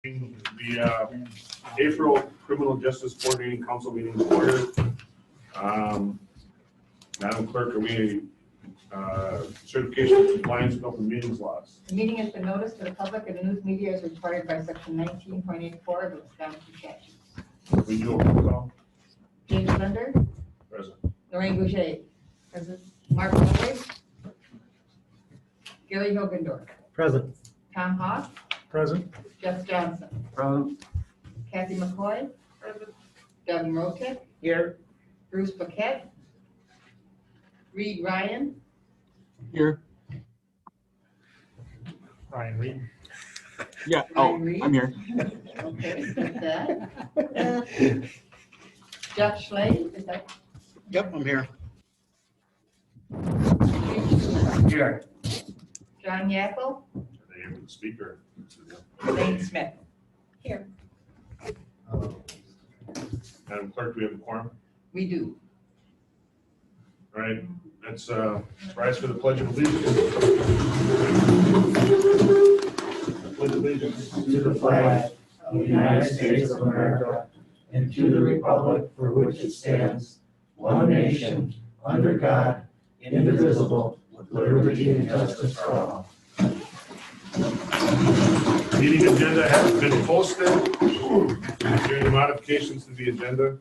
The April Criminal Justice Coordinating Council meeting is ordered. Madam Clerk, are we certification of compliance with open meetings laws? The meeting has been noticed to the public and the news media as required by section 19.84 of the Wisconsin statutes. We do a roll call. James Bender. Present. Lorraine Boucher. Present. Mark Hayward. Gary Hogendorf. Present. Tom Haas. Present. Jeff Johnson. Present. Kathy McCoy. Devin Rotek. Here. Bruce Paquette. Reed Ryan. Here. Ryan Reed. Yeah, Ryan Reed. I'm here. Okay, got that. Jeff Schley, is that? Yep, I'm here. Here. John Yapple. Are they able to speak or? Elaine Smith. Here. Madam Clerk, do we have a quorum? We do. All right, let's rise for the Pledge of Allegiance. Pledge allegiance to the flag of the United States of America and to the republic for which it stands, one nation, under God, indivisible, with liberty and justice for all. Meeting agenda has been posted. Is there any modifications to the agenda?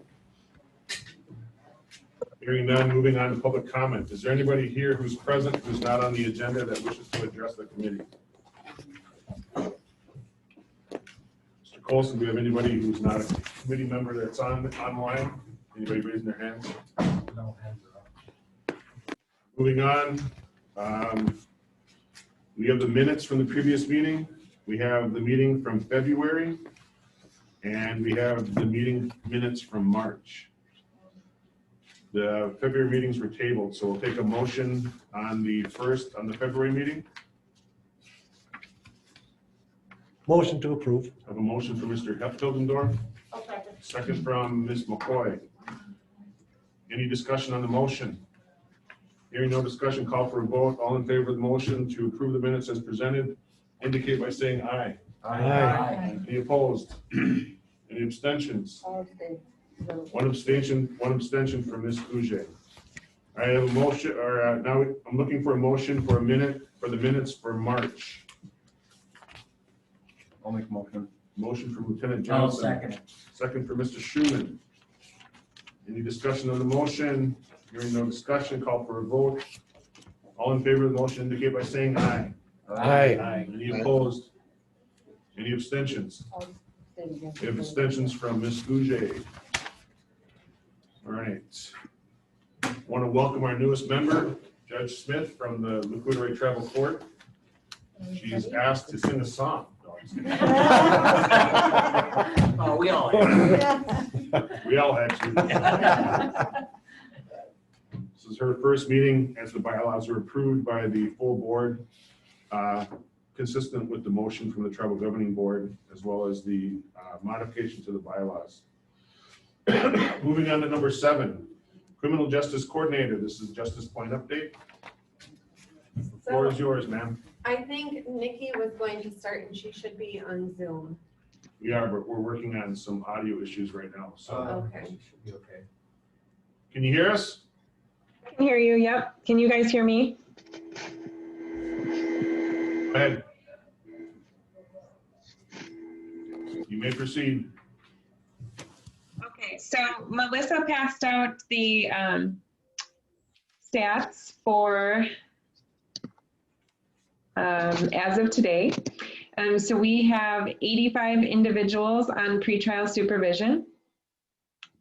Hearing none, moving on to public comment. Is there anybody here who's present who's not on the agenda that wishes to address the committee? Mr. Colson, do we have anybody who's not a committee member that's online? Anybody raising their hands? No hands are up. Moving on, we have the minutes from the previous meeting. We have the meeting from February, and we have the meeting minutes from March. The February meetings were tabled, so we'll take a motion on the February meeting. Motion to approve. I have a motion from Mr. Hildendorf, second from Ms. McCoy. Any discussion on the motion? Hearing no discussion, call for a vote. All in favor of the motion to approve the minutes as presented, indicate by saying aye. Aye. Any opposed? Any abstentions? One abstention from Ms. Gouget. I have a motion, or now I'm looking for a motion for the minutes for March. I'll make a motion. Motion from Lieutenant I'll Johnson. second it. Second for Mr. Schuman. Any discussion on the motion? Hearing no discussion, call for a vote. All in favor of the motion indicate by saying aye. Aye. Any opposed? Any abstentions? We have abstentions from Ms. Gouget. All right. Want to welcome our newest member, Judge Smith from the Lac Tribal Court. She's asked to sing a song. No, I'm just kidding. Oh, we all have. We all had to. This is her first meeting as the bylaws were approved by the full board, consistent with the motion from the Tribal Governing Board, as well as the modification to the bylaws. Moving on to number 7, Criminal Justice Coordinator. This is Justice Point update. The floor is yours, ma'am. I think Nikki was going to start and she should be on Zoom. We are, but we're working on some audio issues right now. So Okay. Should be okay. can you hear us? I can hear you, yep. Can you guys hear me? Go ahead. You may proceed. Okay, so Melissa passed out the stats for as of today. So we have 85 individuals on pretrial supervision.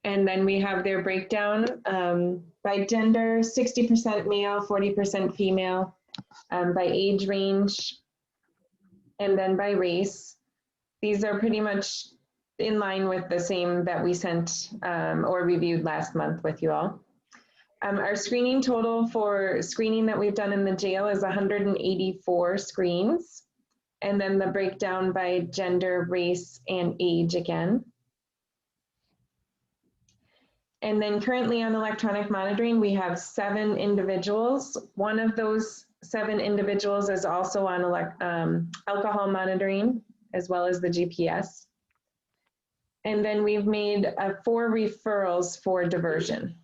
And then we have their breakdown by gender, 60% male, 40% female, by age range, and then by race. These are pretty much in line with the same that we sent or reviewed last month with you all. Our screening total for screening that we've done in the jail is 184 screens. And then the breakdown by gender, race, and age again. And then currently on electronic monitoring, we have 7 individuals. One of those 7 individuals is also on alcohol monitoring as well as the GPS. And then we've made 4 referrals for diversion.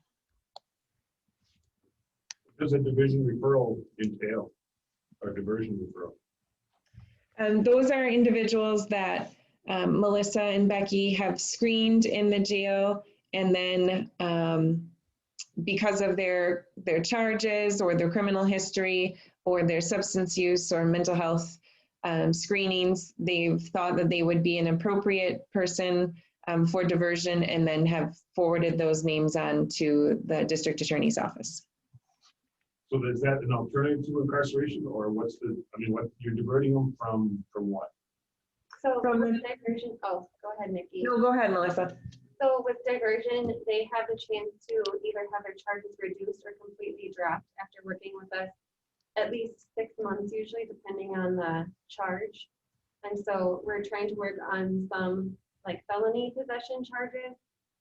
What does a division referral entail, or diversion referral? Those are individuals that Melissa and Becky have screened in the jail, and then because of their charges or their criminal history or their substance use or mental health screenings, they've thought that they would be an appropriate person for diversion, and then have forwarded those names on to the district attorney's office. So is that an alternative to incarceration, or what's the, I mean, what, you're diverting them from what? So From with diversion, oh, go ahead, Nikki. No, go ahead, Melissa. So with diversion, they have the chance to either have their charges reduced or completely dropped after working with us at least 6 months, usually depending on the charge. And so we're trying to work on some like felony possession charges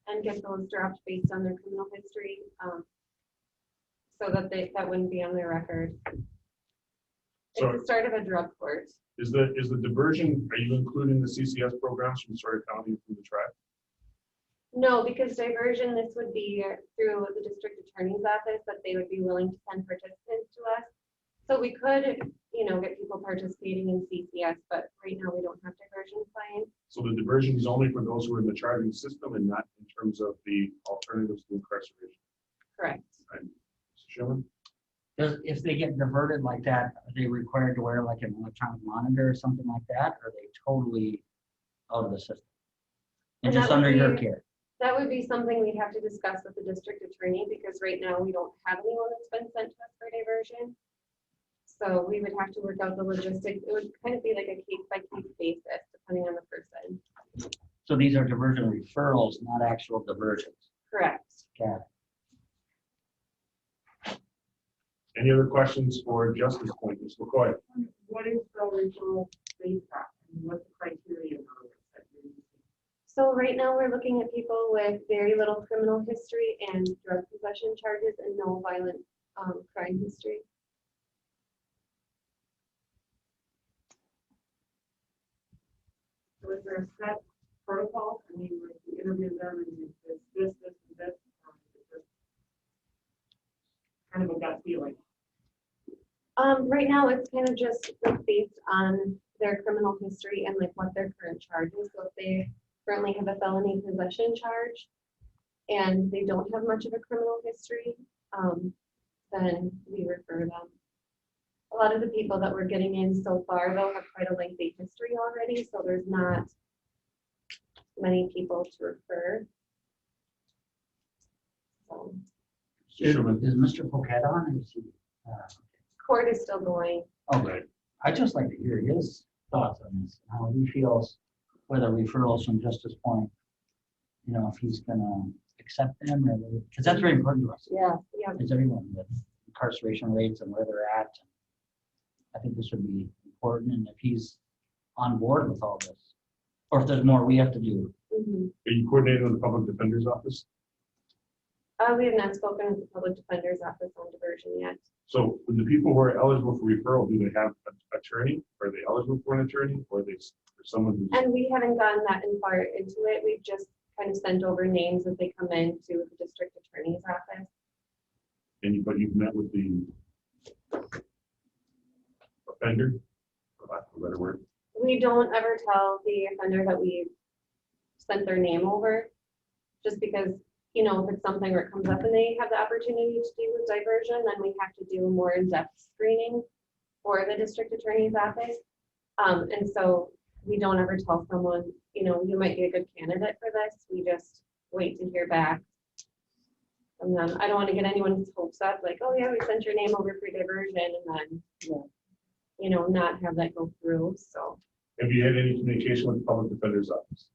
and get those dropped based on their criminal history, so that that wouldn't be on their record. So It's the start of a drug court. is the diversion, are you including the CCS programs from Sawyer County and from the tribe? No, because diversion, this would be through the district attorney's office, that they would be willing to send participants to us. So we could, you know, get people participating in CCS, but right now we don't have diversion clients. So the diversion is only for those who are in the charging system and not in terms of the alternatives to incarceration. Correct. Right. Mr. Sherman? If they get diverted like that, are they required to wear like an electronic monitor or something like that? Or are they totally out of the system? And And just that would under your be- care? That would be something we'd have to discuss with the district attorney, because right now we don't have anyone that's been sent to us for diversion. So we would have to work out the logistics. It would kind of be like a case by case basis, depending on the person. So these are diversion referrals, not actual diversions. Correct. Got it. Any other questions for Justice Point? Ms. McCoy? What is the original based on? What's the criteria for it that you're using? So right now we're looking at people with very little criminal history and drug possession charges and no violent crime history. So is there a set protocol? I mean, like you interview them and it's this, and this, it's just kind of a gut feeling. Right now it's kind of just like based on their criminal history and like what their current charge is. So if they currently have a felony possession charge and they don't have much of a criminal history, then we refer them. A lot of the people that we're getting in so far though have quite a lengthy history already, so there's not many people to refer. So Mr. Sherman? Is Mr. Poquet on? Is he, court is still going. okay. I'd just like to hear his thoughts on this, how he feels with the referrals from Justice Point. You know, if he's gonna accept them, or because that's very important to us. Yeah. Is everyone with incarceration rates and where they're at. I think this would be important, and if he's on board with all this, or if there's more we have to do. Mhm. Are you coordinating with the public defender's office? We have not spoken with the public defender's office on diversion yet. So with the people who are eligible for referral, do they have an attorney? Are they eligible for an attorney, or are they for someone who's? And we haven't gone that far into it. We've just kind of sent over names as they come in to the district attorney's office. But you've met with the offender, for lack of a better word? We don't ever tell the offender that we sent their name over, just because, you know, if it's something where it comes up and they have the opportunity to do with diversion, then we have to do a more in-depth screening for the district attorney's office. And so we don't ever tell someone, you know, you might be a good candidate for this. We just wait to hear back from them. I don't want to get anyone's hopes up, like, oh yeah, we sent your name over for diversion, and then, you know, not have that go through. So Have you had any communication with the public defender's office?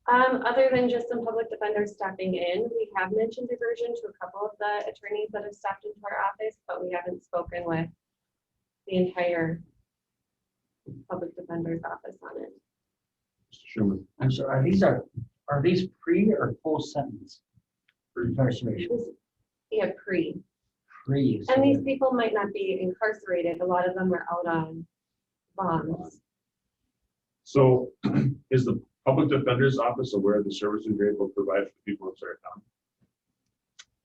other than just some public defenders stepping in, we have mentioned diversion to a couple of the attorneys that have stepped into our office, but we haven't spoken with the entire public defender's office on it. Mr. Sherman? I'm sorry, are these pre or post sentence incarceration? Yeah, pre. Pre. And these people might not be incarcerated. A lot of them are out on bonds. So is the Public Defender's Office aware of the services you're able to provide for people in Sawyer County?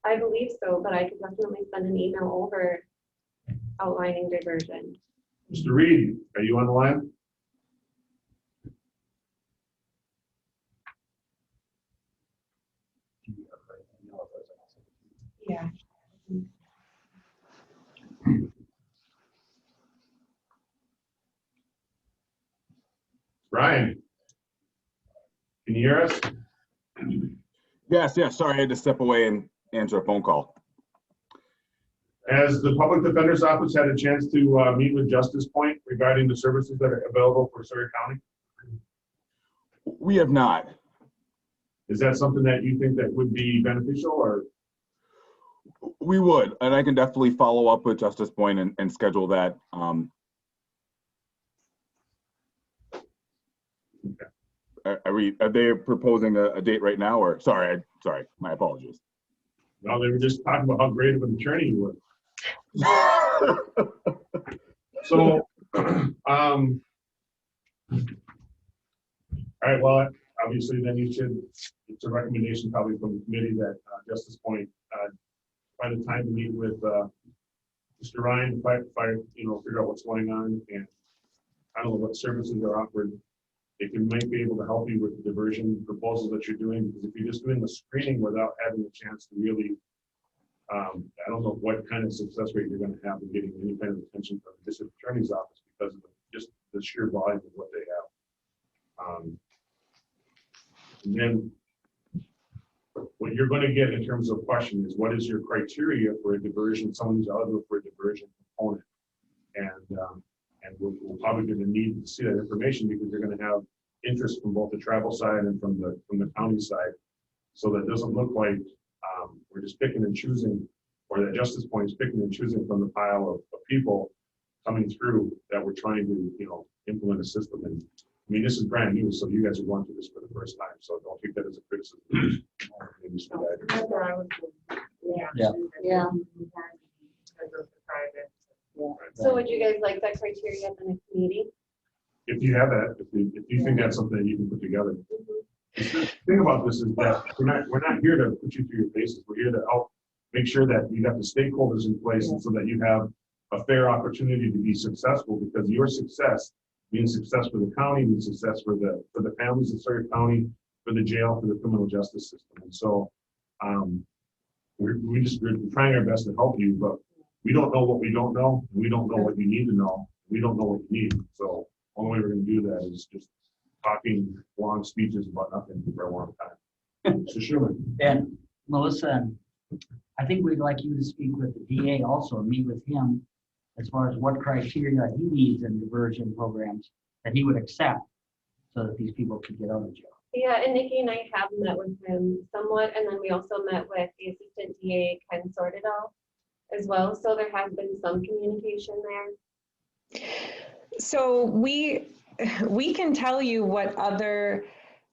I believe so, but I could definitely send an email over outlining diversion. Mr. Reed, are you on the line? Yeah. Brian? Can you hear us? Yes, sorry, I had to step away and answer a phone call. Has the Public Defender's Office had a chance to meet with Justice Point regarding the services that are available for Sawyer County? We have not. Is that something that you think that would be beneficial, or? We would, and I can definitely follow up with Justice Point and schedule that. Are they proposing a date right now, or sorry, my apologies. No, they were just talking about how great of an attorney you were. So, all right, well, obviously then you should, it's a recommendation probably from the committee that Justice Point find a time to meet with Mr. Ryan, figure out what's going on, and I don't know what services are offered. It might be able to help you with the diversion proposal that you're doing, because if you're just doing the screening without having a chance to really, I don't know what kind of success rate you're going to have in getting any kind of attention from the district attorney's office because of just the sheer volume of what they have. And then what you're going to get in terms of question is, what is your criteria for a diversion, someone who's eligible for a diversion component? And we're probably going to need to see that information because you're going to have interest from both the tribal side and from the county side. So that doesn't look like we're just picking and choosing, or that Justice Point is picking and choosing from the pile of people coming through that we're trying to, implement a system. And I mean, this is brand new, so you guys are going through this for the first time. So don't take that as a criticism. That's where I was. Yeah. Yeah. Because of the private. So would you guys like that criteria at the next meeting? If you have that, if you think that's something that you can put together. The thing about this is that we're not here to put you through your paces. We're here to help make sure that you have the stakeholders in place, and so that you have a fair opportunity to be successful, because your success means success for the county, means success for the families in Sawyer County, for the jail, for the criminal justice system. And so we're trying our best to help you, but we don't know what we don't know. We don't know what you need to know. We don't know what you need. So the only way we're going to do that is just talking long speeches about nothing for a long time. So Schumann. And Melissa, I think we'd like you to speak with the DA also and meet with him as far as what criteria he needs in diversion programs that he would accept so that these people could get out of jail. Yeah, and Nikki and I have met with him somewhat, and then we also met with the assistant DA, Ken Sortidal, as well. So there has been some communication there. So we can tell you what other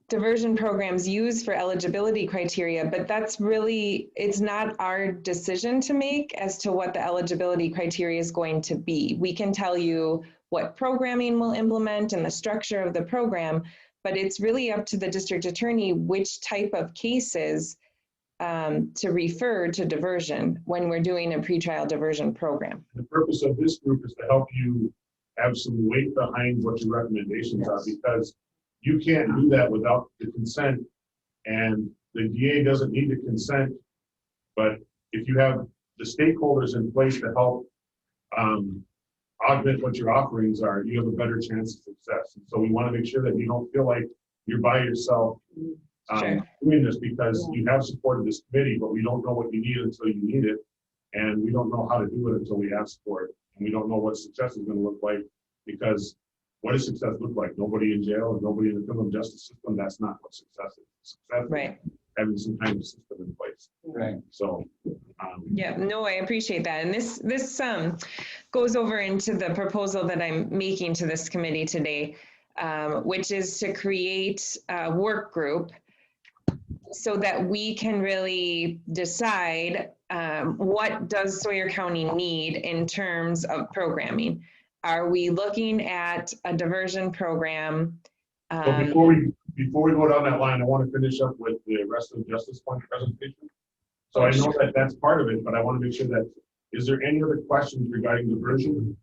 diversion programs use for eligibility criteria, but that's really, it's not our decision to make as to what the eligibility criteria is going to be. We can tell you what programming we'll implement and the structure of the program, but it's really up to the district attorney which type of cases to refer to diversion when we're doing a pretrial diversion program. The purpose of this group is to help you have some weight behind what your recommendations are, because you can't do that without the consent, and the DA doesn't need to consent. But if you have the stakeholders in place to help augment what your offerings are, you have a better chance of success. And so we want to make sure that you don't feel like you're by yourself doing this, because you have supported this committee, but we don't know what you need until you need it. And we don't know how to do it until we ask for it. And we don't know what success is going to look like, because what does success look like? Nobody in jail and nobody in the criminal justice system. That's not what success is. Success Right. is having some kind of system in place. Right. So Yeah, no, I appreciate that. And this goes over into the proposal that I'm making to this committee today, which is to create a work group so that we can really decide what does Sawyer County need in terms of programming. Are we looking at a diversion program So before we go down that line, I want to finish up with the rest of the Justice Point presentation. So I know that that's part of it, but I want to make sure that, is there any other questions regarding diversion?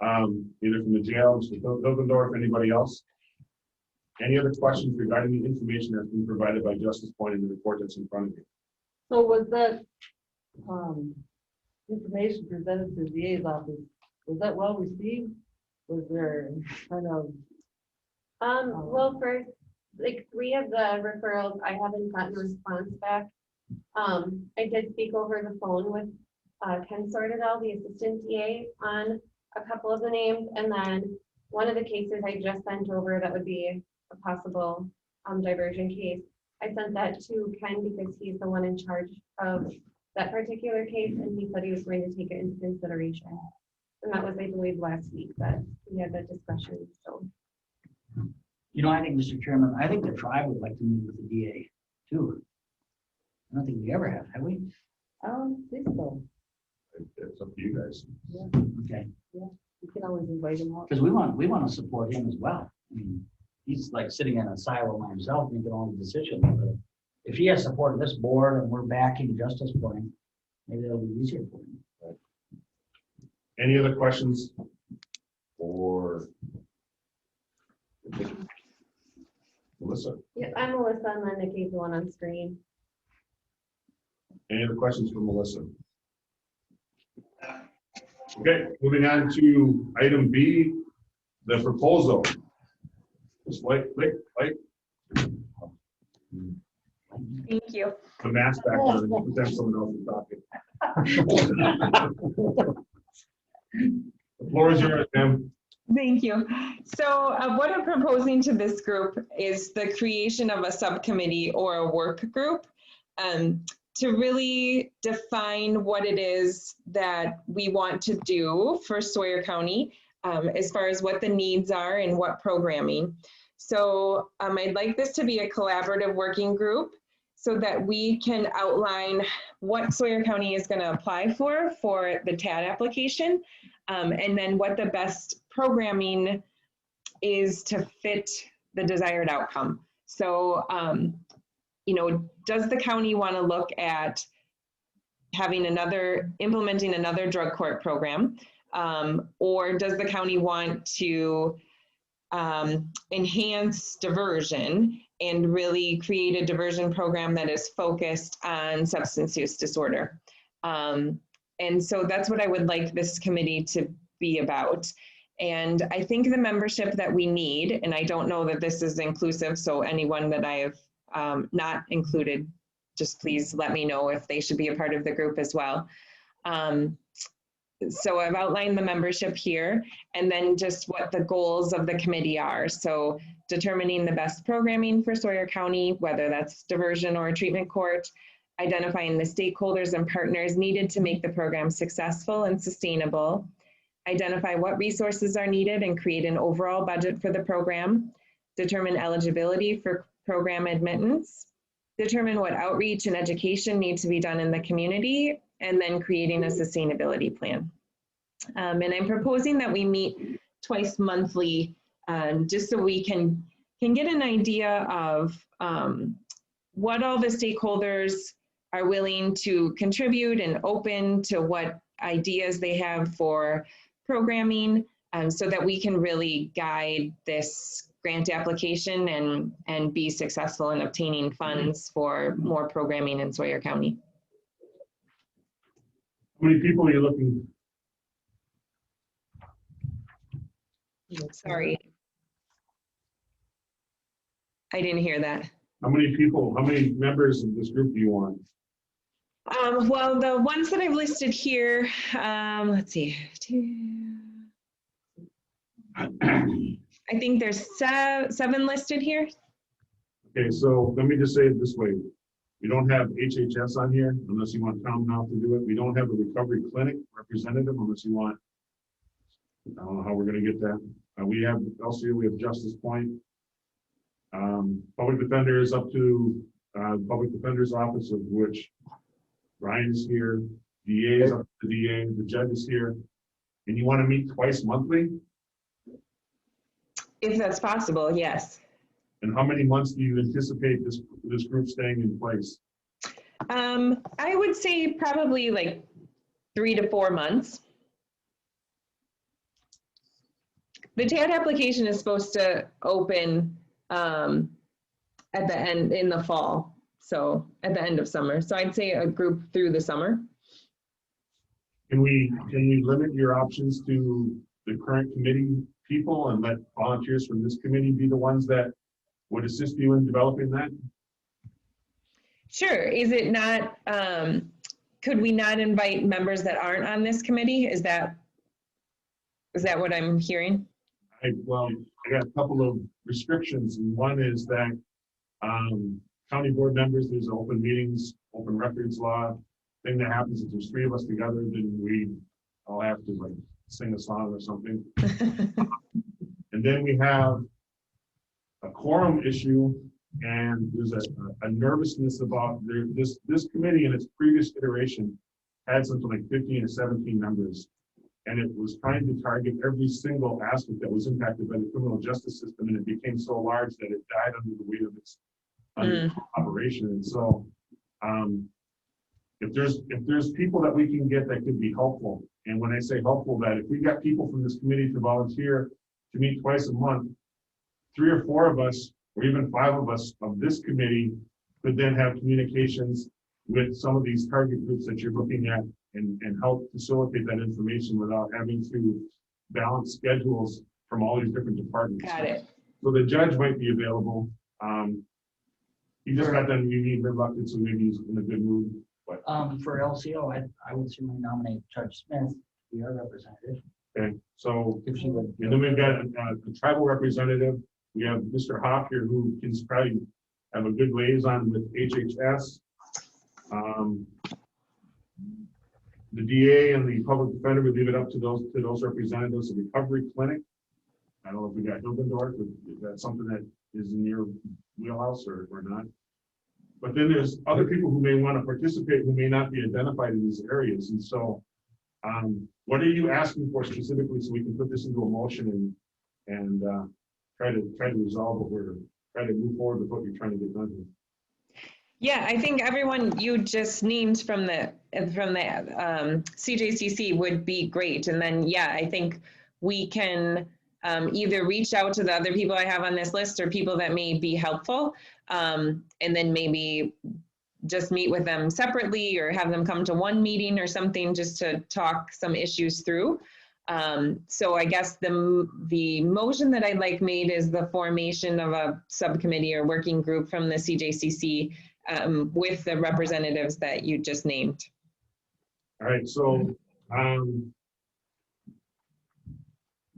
Either from the jail, Mr. Hilgendorf, anybody else? Any other questions regarding the information that's been provided by Justice Point in the report that's in front of you? So was that, information presented to the DA's office, was that well received? Was there kind of, Well, for like 3 of the referrals, I haven't gotten a response back. I did speak over the phone with Ken Sortedall, the assistant DA, on a couple of the names, and then one of the cases I just sent over that would be a possible diversion case. I sent that to Ken because he's the one in charge of that particular case, and he said he was going to take it into consideration. And that was, I believe, last week that we had that discussion. So, You know, I think, Mr. Chairman, I think the tribe would like to meet with the DA too. I don't think we ever have we? I don't think so. It's up to you guys. Okay, You can always invite him out. because we want to support him as well. I mean, he's like sitting in a silo by himself making all the decisions. But if he has support of this board and we're backing Justice Point, maybe that'll be easier for him. Any other questions for Melissa? yeah, I'm Melissa, and then Nikki's the one on screen. Any other questions for Melissa? Okay, moving on to item B, the proposal. Just like, Thank you. the mask back there, pretend someone else is talking. The floor is yours, ma'am. Thank you. So what I'm proposing to this group is the creation of a subcommittee or a work group to really define what it is that we want to do for Sawyer County as far as what the needs are and what programming. So I'd like this to be a collaborative working group so that we can outline what Sawyer County is going to apply for the TAD application, and then what the best programming is to fit the desired outcome. So, you know, does the county want to look at implementing another drug court program? Or does the county want to enhance diversion and really create a diversion program that is focused on substance use disorder? And so that's what I would like this committee to be about. And I think the membership that we need, and I don't know that this is inclusive, so anyone that I have not included, just please let me know if they should be a part of the group as well. So I've outlined the membership here, and then just what the goals of the committee are. So determining the best programming for Sawyer County, whether that's diversion or a treatment court, identifying the stakeholders and partners needed to make the program successful and sustainable, identify what resources are needed and create an overall budget for the program, determine eligibility for program admittance, determine what outreach and education need to be done in the community, and then creating a sustainability plan. And I'm proposing that we meet twice monthly, just so we can get an idea of what all the stakeholders are willing to contribute and open to what ideas they have for programming, so that we can really guide this grant application and be successful in obtaining funds for more programming in Sawyer County. How many people are you looking? Sorry. I didn't hear that. How many members of this group do you want? Well, the ones that I've listed here, let's see. I think there's 7 listed here. Okay, so let me just say it this way. We don't have HHS on here unless you want Tom now to do it. We don't have a recovery clinic representative unless you want. I don't know how we're going to get that. We have LCO, we have Justice Point. Public defender is up to Public Defender's Office, of which Ryan is here. DA is up to the DA. The judge is here. And you want to meet twice monthly? If that's possible, yes. And how many months do you anticipate this group staying in place? I would say probably like 3 to 4 months. The TAD application is supposed to open at the end in the fall, so at the end of summer. So I'd say a group through the summer. Can we limit your options to the current committee people and let volunteers from this committee be the ones that would assist you in developing that? Sure. Is it not, could we not invite members that aren't on this committee? Is that what I'm hearing? I got a couple of restrictions, and one is that county board members, there's open meetings, open records law. Thing that happens if there's 3 of us together, then we all have to like sing a song or something. And then we have a quorum issue, and there's a nervousness about this committee in its previous iteration had something like 15 or 17 members. And it was trying to target every single aspect that was impacted by the criminal justice system, and it became so large that it died under the weight of its operation. And so if there's people that we can get that could be helpful, and when I say helpful, that if we got people from this committee to volunteer to meet twice a month, 3 or 4 of us, or even 5 of us of this committee could then have communications with some of these target groups that you're looking at, and help facilitate that information without having to balance schedules from all these different departments. Got it. So the judge might be available. He just got done being reluctant, so maybe he's in a good mood. But For LCO, I would certainly nominate Judge Smith to be our representative. okay, so If she would. and then we've got a tribal representative. We have Mr. Hoff here, who can probably have a good liaison with HHS. The DA and the public defender, we leave it up to those representatives. The recovery clinic, I don't know if we got Hilgendorf, if that's something that is in your wheelhouse or not. But then there's other people who may want to participate who may not be identified in these areas. And so what are you asking for specifically, so we can put this into a motion and try to resolve what we're trying to move forward with what you're trying to get done here? Yeah, I think everyone you just named from the CJCC would be great. And then, yeah, I think we can either reach out to the other people I have on this list or people that may be helpful, and then maybe just meet with them separately or have them come to one meeting or something just to talk some issues through. So I guess the motion that I'd like made is the formation of a subcommittee or working group from the CJCC with the representatives that you just named. All right, so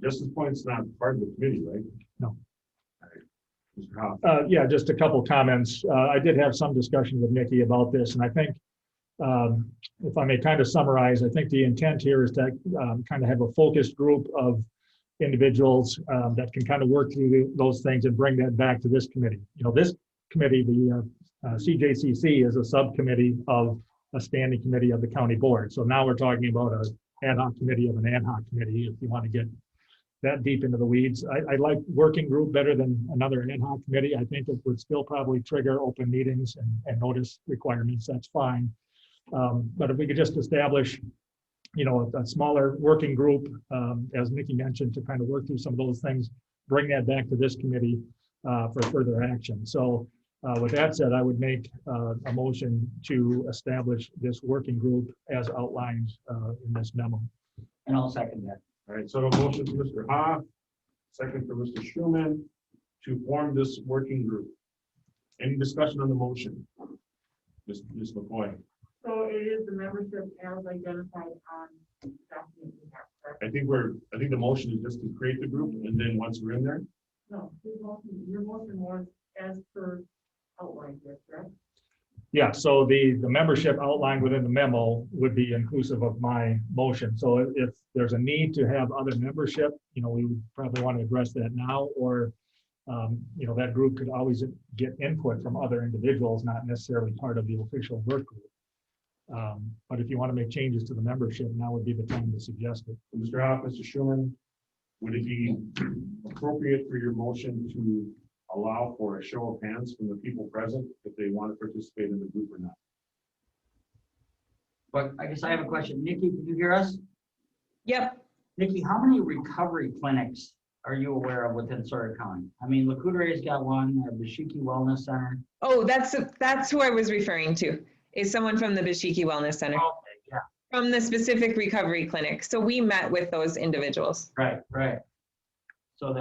Justice Point's not part of the committee, right? No. All right. Mr. Hoff. Yeah, just a couple comments. I did have some discussion with Nikki about this, and I think if I may kind of summarize, I think the intent here is to kind of have a focused group of individuals that can kind of work through those things and bring that back to this committee. You know, this committee, the CJCC, is a subcommittee of a standing committee of the county board. So now we're talking about an ad hoc committee of an ad hoc committee, if you want to get that deep into the weeds. I like working group better than another ad hoc committee. I think it would still probably trigger open meetings and notice requirements. That's fine. But if we could just establish, you know, a smaller working group, as Nikki mentioned, to kind of work through some of those things, bring that back to this committee for further action. So with that said, I would make a motion to establish this working group as outlined in this memo. And I'll second that. All right, so a motion for Mr. Hoff, second for Mr. Schuman to form this working group. Any discussion on the motion? Ms. McCoy. So it is the membership as identified on the document we have, correct? I think the motion is just to create the group, and then once we're in there, No, your motion was as per outlined here, correct? Yeah, so the membership outlined within the memo would be inclusive of my motion. So if there's a need to have other membership, you know, we would probably want to address that now, or, you know, that group could always get input from other individuals, not necessarily part of the official work group. But if you want to make changes to the membership, now would be the time to suggest it. Mr. Hoff, Mr. Schuman, would it be appropriate for your motion to allow for a show of hands from the people present if they want to participate in the group or not. But I guess I have a question. Nikki, can you hear us? Yep. Nikki, how many recovery clinics are you aware of within Sawyer County? I mean, Lacudare's got one, Bashiki Wellness Center. Oh, that's who I was referring to, is someone from the Bashiki Wellness Center, Okay, yeah, from the specific recovery clinic. So we met with those individuals. right. So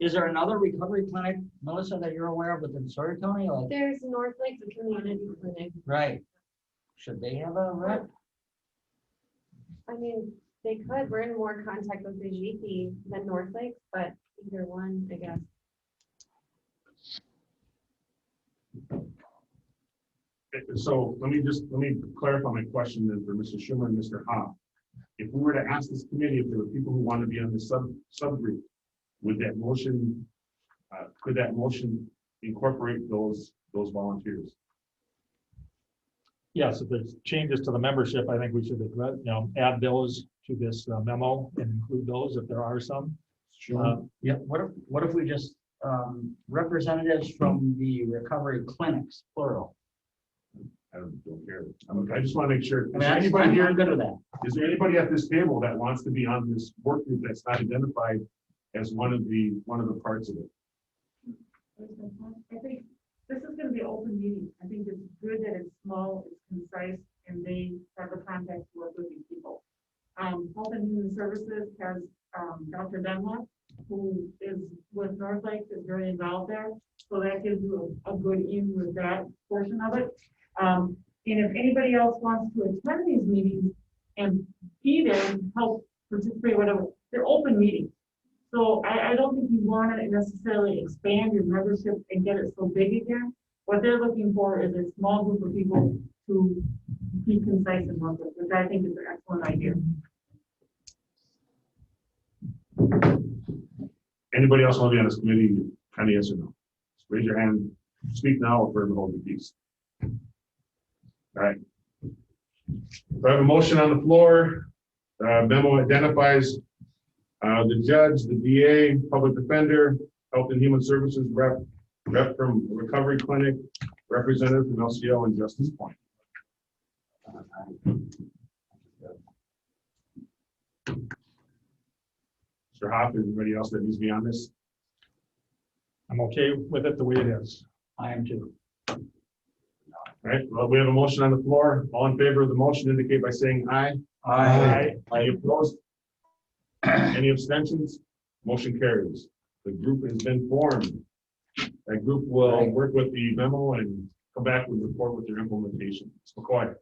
is there another recovery clinic, Melissa, that you're aware of within Sawyer County? Like, There's North Lakes Community Clinic. right. Should they have a rep? I mean, they could, we're in more contact with Bijiki than North Lakes, but either one, I guess. So let me clarify my question then for Mr. Schumer and Mr. Hoff. If we were to ask this committee if there were people who want to be on the subgroup, would that motion, could that motion incorporate those volunteers? Yes, if there's changes to the membership, I think we should, add those to this memo and include those if there are some. Yeah, what if we just, representatives from the recovery clinics, plural? I don't care. I just want to make sure. I mean, anybody here good with that? Is there anybody at this table that wants to be on this work group that's not identified as one of the parts of it? I think this is gonna be an open meeting. I think it's good that it's small, it's concise, and they have the contact to work with these people. Health and Human Services has, Dr. Dunlap, who is with North Lakes, is very involved there. So that gives you a good in with that portion of it. And if anybody else wants to attend these meetings and be there and help participate, whatever, they're open meetings. So I don't think you want to necessarily expand your membership and get it so big again. What they're looking for is a small group of people to be concise and work with, which I think is an excellent idea. Anybody else want to be on this committee? Kind of yes or no? Just raise your hand. Speak now or forever hold your peace. All right. So I have a motion on the floor. Memo identifies the judge, the DA, public defender, Health and Human Services rep from Recovery Clinic, representative from LCO and Justice Point. Mr. Hoff, is anybody else that needs to be on this? I'm okay with it the way it is. I am too. All right, well, we have a motion on the floor. All in favor of the motion indicate by saying aye. Aye. Any opposed? Any abstentions? Motion carries. The group has been formed. That group will work with the memo and come back with a report with their implementation. McCoy.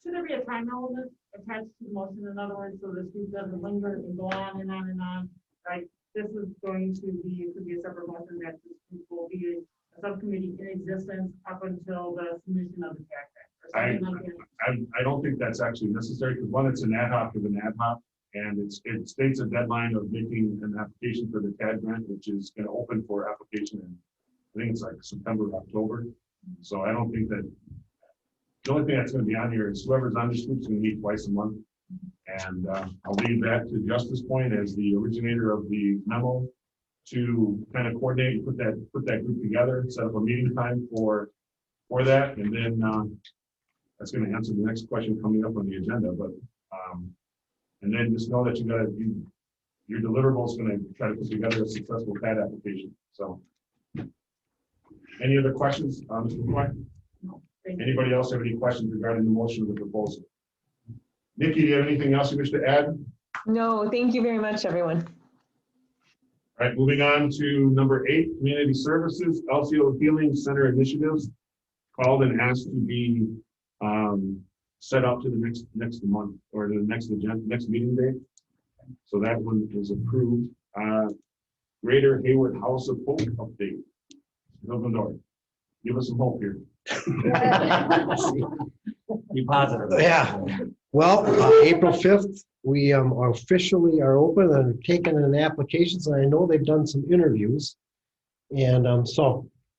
Should there be a time element attached to the motion? In other words, so this group doesn't linger and go on and on and on. Right? This is going to be, it could be a separate motion that this group will be a subcommittee in existence up until the submission of the tax act. Or something like that. I don't think that's actually necessary because one, it's an ad hoc of an ad hoc, and it states a deadline of making an application for the TAD grant, which is going to open for application in, I think it's like September, October. So I don't think that, the only thing that's going to be on here is whoever's on this group is going to meet twice a month. And I'll leave that to Justice Point as the originator of the memo to kind of coordinate and put that group together, set up a meeting time for that, and then that's going to answer the next question coming up on the agenda. But and then just know that your deliverable is going to try to put together a successful TAD application. So, any other questions, Mr. McCoy? No. Anybody else have any questions regarding the motion of the proposal? Nikki, do you have anything else you wish to add? No, thank you very much, everyone. All right, moving on to number 8, Community Services, LCO Healing Center Initiatives, called and asked to be set up to the next month or the next meeting day. So that one is approved. Greater Hayward House of Hope update. Hilgendorf, give us some hope here. Be positive. Yeah. Well, April 5th, we officially are open and taking in applications. And I know they've done some interviews. And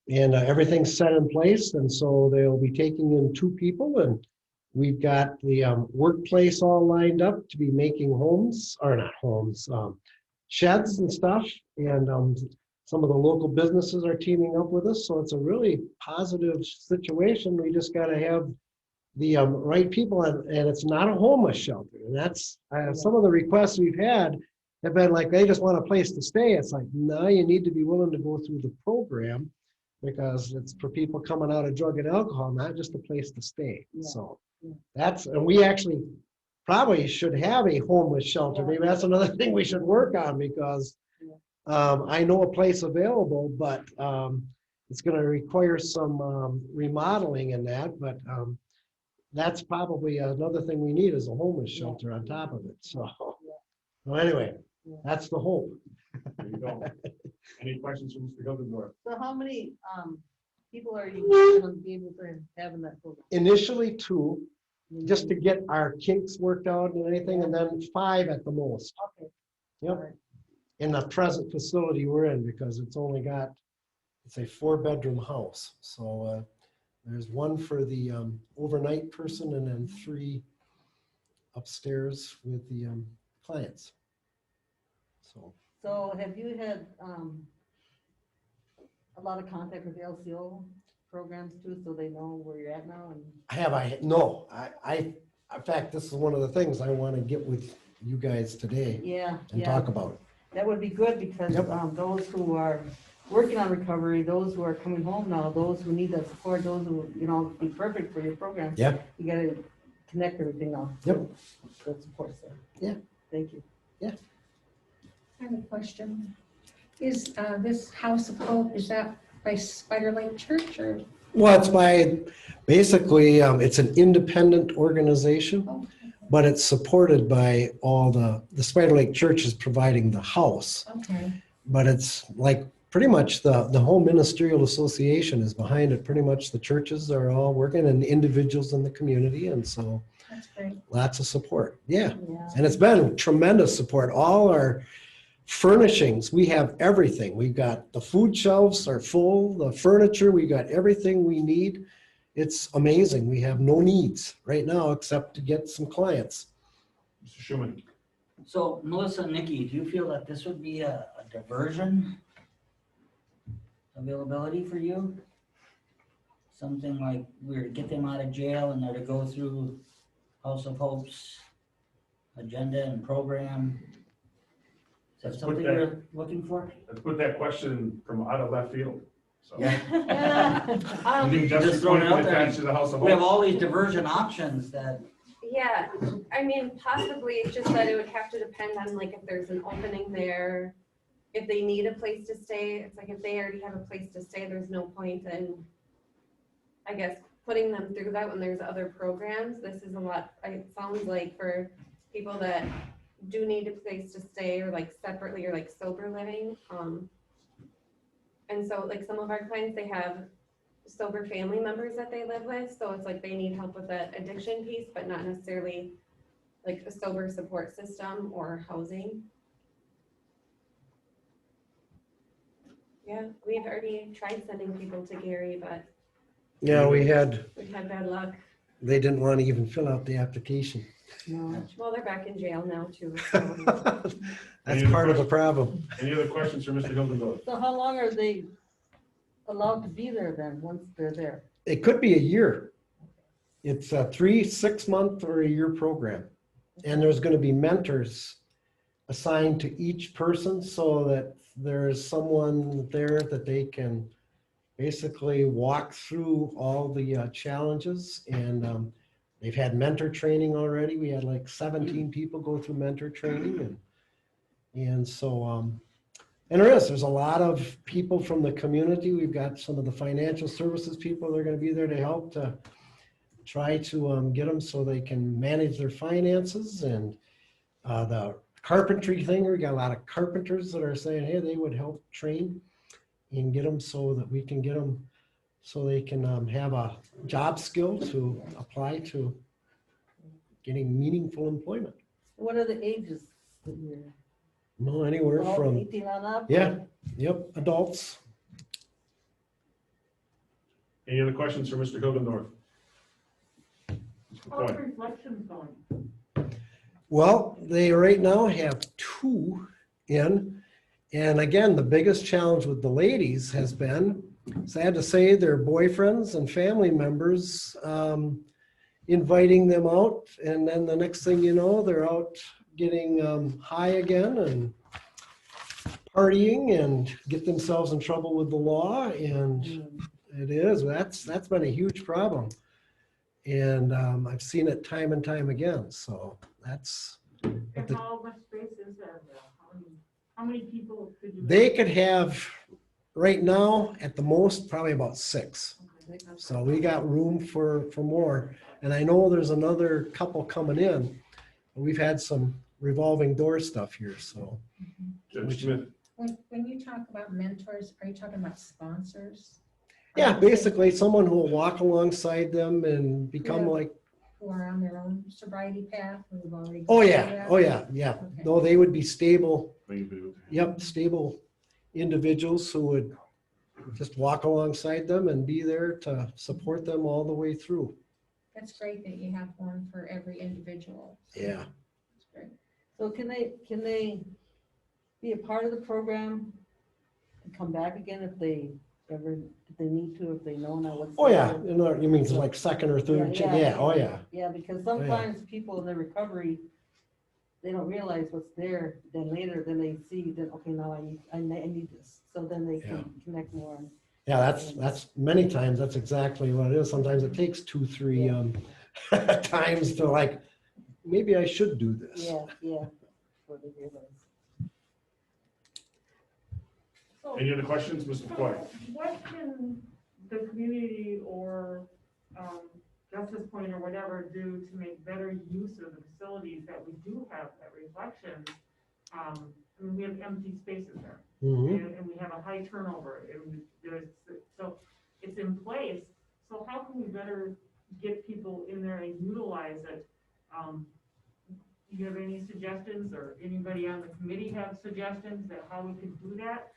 everything's set in place. And so they'll be taking in 2 people. And we've got the workplace all lined up to be making homes, or not homes, sheds and stuff. And some of the local businesses are teaming up with us, so it's a really positive situation. We just got to have the right people, and it's not a homeless shelter. And that's some of the requests we've had have been like, they just want a place to stay. It's like, no, you need to be willing to go through the program, because it's for people coming out of drug and alcohol, not just a place to stay. Yeah. So that's, and we actually probably should have a homeless shelter. Maybe that's another thing we should work on, because I know a place available, but it's going to require some remodeling in that. But that's probably another thing we need, is a homeless shelter on top of it. So, well, anyway, that's the hope. There you go. Any questions from Mr. Hilgendorf? So how many people are you going to be able to have in that program? Initially 2, just to get our kinks worked out and anything, and then 5 at the most. Okay. Yep. All right. In the present facility we're in, because it's only got, it's a 4-bedroom house. So there's 1 for the overnight person, and then 3 upstairs with the clients. So have you had a lot of contact with the LCO programs too, so they know where you're at now? And No, in fact, this is one of the things I want to get with you guys today and talk about. That would be good, because those who are working on recovery, those who are coming home now, those who need that support, those who, be perfect for your program. Yeah. You got to connect everything now. Yep. That supports that. Yeah. Thank you. I have a question. Is this House of Hope, is that by Spider Lake Church or? Well, it's by, basically, it's an independent organization, but it's supported by all the Spider Lake Church is providing the house. Okay. But it's like pretty much the Home Ministerial Association is behind it. Pretty much the churches are all working, and individuals in the community, and so That's great. lots of support. Yeah. And it's been tremendous support. All our furnishings, we have everything. We've got the food shelves are full, the furniture, we got everything we need. It's amazing. We have no needs right now except to get some clients. Mr. Schuman? So Melissa and Nikki, do you feel that this would be a diversion availability for you? Something like we're to get them out of jail and they're to go through House of Hope's agenda and program? Is that something you're looking for? Let's put that question from out of left field. So. Yeah. You Just just throwing going it to out there. attach to the House of We have Hope? all these diversion options that. Yeah, I mean, possibly, it's just that it would have to depend on like if there's an opening there, if they need a place to stay. It's like if they already have a place to stay, there's no point in, I guess, putting them through that when there's other programs. This is a lot, it sounds like, for people that do need a place to stay, or like separately, or like sober living. And so like some of our clients, they have sober family members that they live with, so it's like they need help with that addiction piece, but not necessarily like a sober support system or housing. Yeah, we've already tried sending people to Gary, but Yeah, we've had bad luck. they didn't want to even fill out the application. No. Well, they're back in jail now too. So. That's part of the problem. Any other questions for Mr. Hilgendorf? So how long are they allowed to be there then, once they're there? It could be a year. It's a 3, 6 month or a year program. And there's going to be mentors assigned to each person, so that there's someone there that they can basically walk through all the challenges. And they've had mentor training already. We had like 17 people go through mentor training. And so, and there's a lot of people from the community. We've got some of the financial services people that are going to be there to help to try to get them so they can manage their finances. And the carpentry thing, we got a lot of carpenters that are saying, hey, they would help train and get them so that we can get them so they can have a job skill to apply to getting meaningful employment. What are the ages that you're? No, anywhere All from 18 on up? Yeah, yep, adults. Any other questions for Mr. Hilgendorf? How's reflections going? Well, they right now have 2 in, And again, the biggest challenge with the ladies has been, sad to say, their boyfriends and family members inviting them out. And then the next thing you know, they're out getting high again and partying and get themselves in trouble with the law. And that's been a huge problem. And I've seen it time and time again. So that's. And how much space is there? How many people could you? They could have, right now, at the most, probably about 6. So we got room for more. And I know there's another couple coming in. We've had some revolving door stuff here, so. Judge Smith. When you talk about mentors, are you talking about sponsors? Yeah, basically someone who will walk alongside them and become like. Who are on their own sobriety path? Who've already Oh, gone yeah, through that? oh, yeah, yeah. Okay. No, they would be stable, Maybe. yep, stable individuals who would just walk alongside them and be there to support them all the way through. That's great that you have one for every individual. Yeah. That's great. So can they be a part of the program and come back again if they need to, if they know now what's. Oh, yeah, there? you mean like second or third, yeah, oh, yeah. Yeah, because sometimes people in their recovery, they don't realize what's there, then later, then they see that, okay, now I need this, so then they can connect more. Yeah, that's many times, that's exactly what it is. Sometimes it takes 2, 3 times to like, maybe I should do this. Yeah. Before they realize. So Any other questions, Mr. McCoy? what can the community or Justice Point or whatever do to make better use of the facilities that we do have at Reflections? I mean, we have empty spaces there, and we have a high turnover. So it's in place. So how can we better get people in there and utilize it? Do you have any suggestions, or anybody on the committee have suggestions that how we could do that?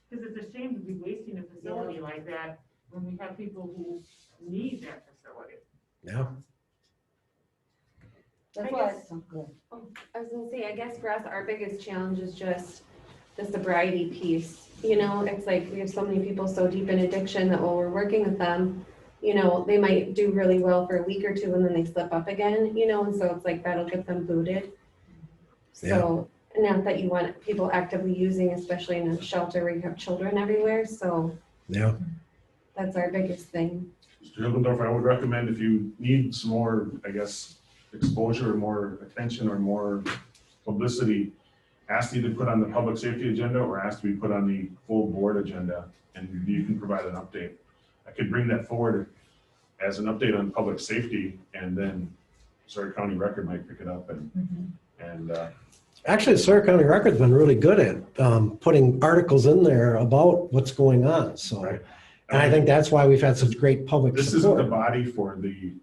Because it's a shame to be wasting a facility like that when we have people who need that facility. Yeah. That's I why. guess- I was gonna say, I guess for us, our biggest challenge is just the sobriety piece. You know, it's like we have so many people so deep in addiction that while we're working with them, you know, they might do really well for a week or two and then they slip up again, you know, and so it's like that'll get them booted. So, not that you want people actively using, especially in a shelter where you have children everywhere, so Yeah. that's our biggest thing. Mr. Hilgendorf, I would recommend if you need some more, I guess, exposure or more attention or more publicity, ask to either put on the public safety agenda or ask to be put on the full board agenda, and you can provide an update. I could bring that forward as an update on public safety, and then Sawyer County Record might pick it up and Actually, the Sawyer County Record's been really good at putting articles in there about what's going on, so. Right. And I think that's why we've had such great public this isn't the support. body for the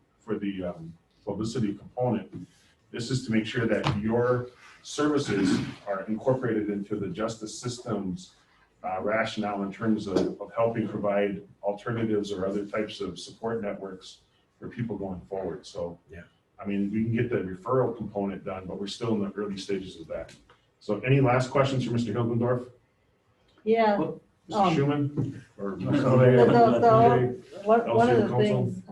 publicity component. This is to make sure that your services are incorporated into the justice system's rationale in terms of helping provide alternatives or other types of support networks for people going forward. So, yeah, I mean, we can get the referral component done, but we're still in the early stages of that. So any last questions for Mr. Hilgendorf? Yeah. Mr. Schuman? Or One of the Council? things,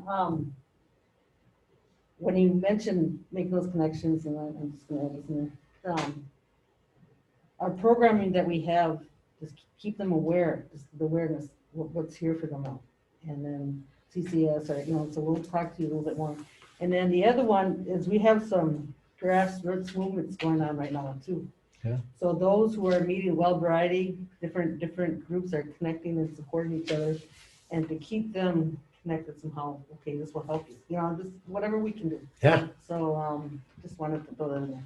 when you mentioned making those connections, and I'm just gonna add this in there, our programming that we have, just keep them aware, just the awareness, what's here for them now. And then CCS, or, you know, so we'll talk to you a little bit more. And then the other one is we have some grassroots movements going on right now too. Yeah. So those who are meeting well variety, different groups are connecting and supporting each other, and to keep them connected somehow. Okay, this will help you. You know, just whatever we can do. Yeah. So just wanted to throw that in there.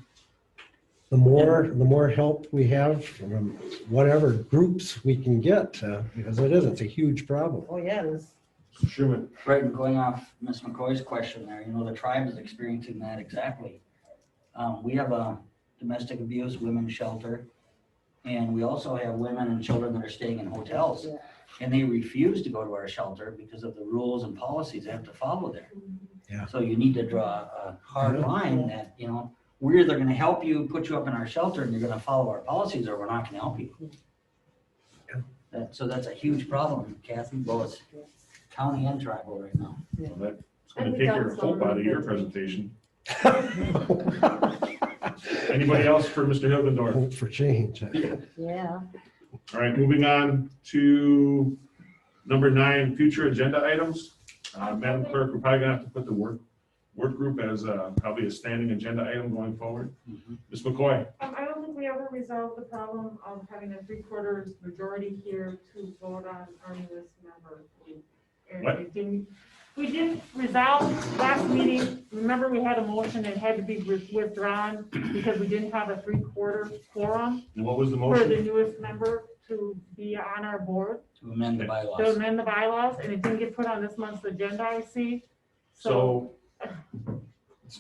The more help we have from whatever groups we can get, because it's a huge problem. Oh yeah, it is. Schuman. Right, and going off Ms. McCoy's question there, you know, the tribe is experiencing that exactly. We have a domestic abuse women's shelter, and we also have women and children that are staying in hotels. Yeah. And they refuse to go to our shelter because of the rules and policies they have to follow there. Yeah. So you need to draw a hard line that, you know, we're either gonna help you, put you up in our shelter, and you're gonna follow our policies, or we're not gonna help you. So that's a huge problem, Kathy, both county and tribal right now. Well, that's gonna take your hope out of your presentation. Anybody else for Mr. Hilgendorf? Hope for change. Yeah. All right, moving on to number 9, future agenda items. Madam Clerk, we're probably gonna have to put the work group as probably a standing agenda item going forward. Ms. McCoy? I don't think we ever resolved the problem of having a 3/4 majority here to vote on our newest member. What? We didn't resolve last meeting. Remember, we had a motion that had to be withdrawn because we didn't have a 3/4 quorum And what was the for the motion? newest member to be on our board, To amend the to bylaws. amend the bylaws, and it didn't get put on this month's agenda, I see. So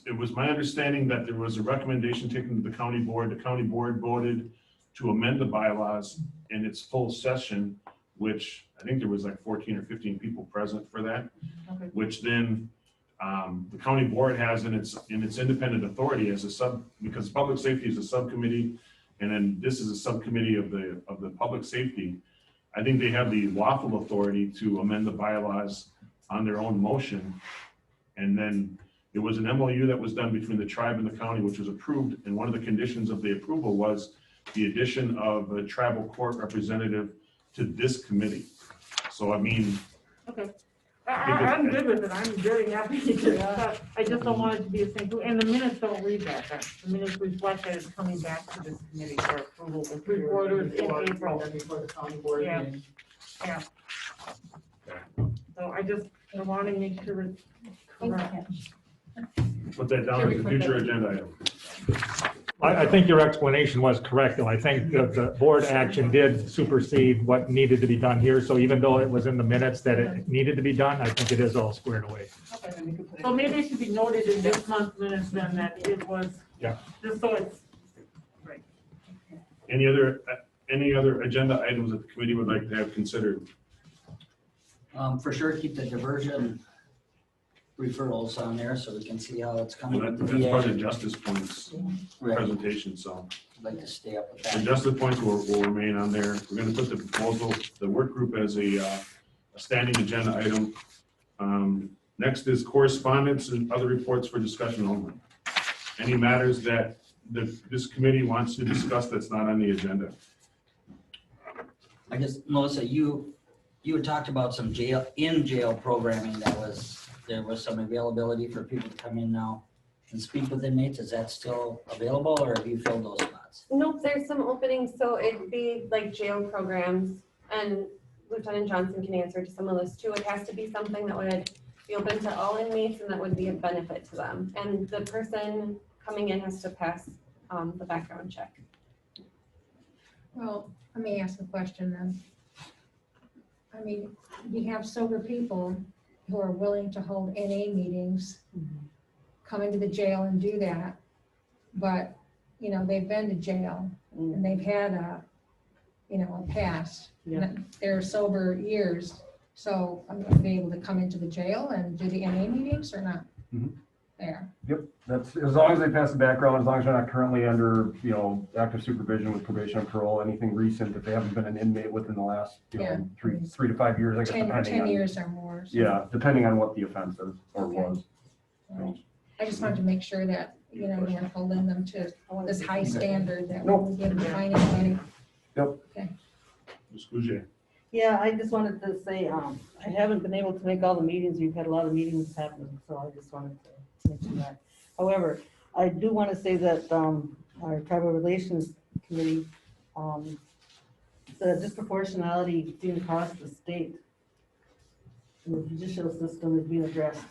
it was my understanding that there was a recommendation taken to the county board. The county board voted to amend the bylaws in its full session, which I think there was like 14 or 15 people present for that, Okay. which then the county board has in its independent authority as because public safety is a subcommittee, and then this is a subcommittee of the public safety. I think they have the lawful authority to amend the bylaws on their own motion. And then there was an MOU that was done between the tribe and the county, which was approved. And one of the conditions of the approval was the addition of a tribal court representative to this committee. So, I mean. Okay. I'm good with it. I'm very happy to, I just don't want it to be a thing. And the minutes don't read that. The minutes reflect that it's coming back to this committee for approval. The 3/4 in April. Before the county board Yeah. meeting. Yeah. So I want to make sure it's correct. Put that down as a future agenda item. I think your explanation was correct, though. I think that the board action did supersede what needed to be done here. So even though it was in the minutes that it needed to be done, I think it is all squared away. So maybe it should be noted in this month's minutes then that it was, Yeah. just so it's, right. Any other agenda items that the committee would like to have considered? For sure, keep the diversion referrals on there so we can see how it's coming. Well, with the that's part VA. of Justice Point's Right. presentation, so. I'd like to stay up with The that. Justice Points will remain on there. We're gonna put the proposal, the work group as a standing agenda item. Next is correspondence and other reports for discussion only. Any matters that this committee wants to discuss that's not on the agenda? I guess, Melissa, you had talked about some in-jail programming there was some availability for people to come in now and speak with inmates. Is that still available or have you filled those spots? Nope, there's some openings, so it'd be like jail programs, and Lieutenant Johnson can answer to some of this too. It has to be something that would be open to all inmates and that would be a benefit to them. And the person coming in has to pass the background check. Well, let me ask a question then. I mean, we have sober people who are willing to hold NA meetings, come into the jail and do that. But, you know, they've been to jail and they've had a past. Yeah. They're sober years. So are they able to come into the jail and do the NA meetings or not? Mhm. There. Yep, that's, as long as they pass the background, as long as they're not currently under, active supervision with probation and parole, anything recent, if they haven't been an inmate within the last, Yeah. 3 to 5 years, I guess, 10 depending on. years or more. so- Yeah, depending on what the offense is or Okay. was. Right. I just wanted to make sure that, you know, we're holding them to this high standard that we Nope. will give them fine anybody. Ms. Gouget? Yeah, I just wanted to say, I haven't been able to make all the meetings. We've had a lot of meetings happening, so I just wanted to mention that. However, I do want to say that our tribal relations committee, the disproportionality seen across the state in the judicial system is being addressed.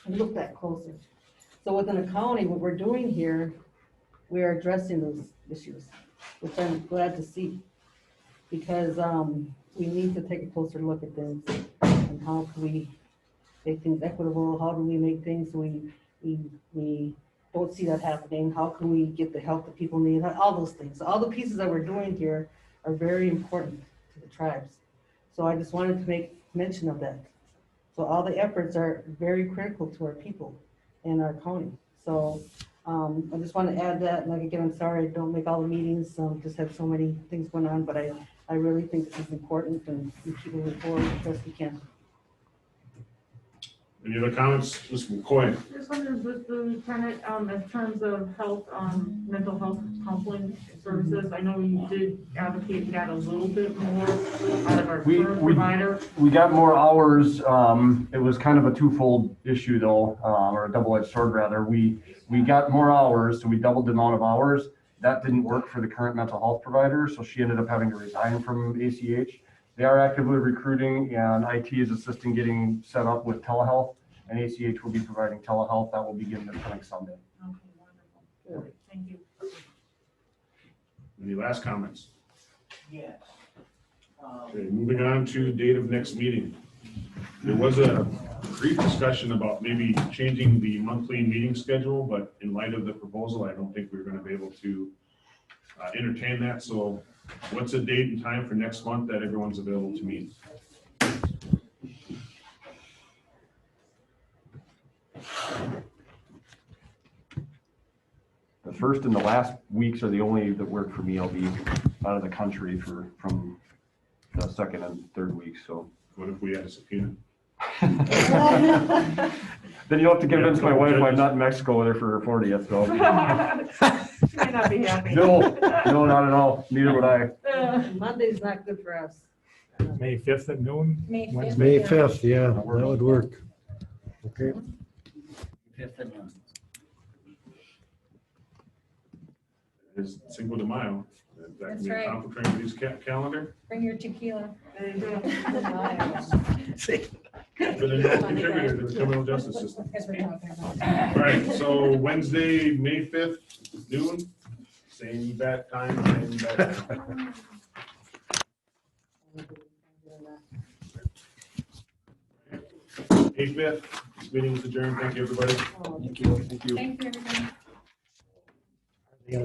And look that closer. So within the county, what we're doing here, we are addressing those issues, which I'm glad to see. Because we need to take a closer look at things and how can we make things equitable? How do we make things so we don't see that happening? How can we get the help that people need? All those things. All the pieces that we're doing here are very important to the tribes. So I just wanted to make mention of that. So all the efforts are very critical to our people in our county. So I just want to add that. And like again, I'm sorry I don't make all the meetings. Just had so many things going on, but I I really think this is important and we keep moving forward as best we can. Any other comments, Ms. McCoy? Just wondering with the lieutenant, in terms of health, mental health counseling services, I know you did advocate that a little bit more out of our current provider. We got more hours. It was kind of a twofold issue though, or a double-edged sword rather. We got more hours, so we doubled the amount of hours. That didn't work for the current mental health provider, so she ended up having to resign from ACH. They are actively recruiting, and IT is assisting getting set up with telehealth, and ACH will be providing telehealth. That will begin this coming Sunday. Okay, wonderful. Thank you. Any last comments? Yes. Okay, moving on to date of next meeting. There was a brief discussion about maybe changing the monthly meeting schedule, but in light of the proposal, I don't think we're going to be able to entertain that. So what's a date and time for next month that everyone's available to meet? The first and the last weeks are the only that work for me. I'll be out of the country from the second and third weeks, so. What if we had a subpoena? Then you'll have to convince my wife I'm not in Mexico with her for her 40th, so. She may not be happy. No, not at all. Neither would I. Monday's not good for us. May 5th at noon? May 5th. Wednesday? May 5th, yeah, that would work. Okay. Is Cinco de Mayo. Is that That's can be right. a conflict for anybody's calendar? Bring your tequila. There you go. For the no contributor to the criminal justice system. As we're talking about. All right, so Wednesday, May 5th, noon, same bat time, same bat time. May 5th, this meeting is adjourned. Thank you, everybody. Thank you. Thank you, everybody. Yeah,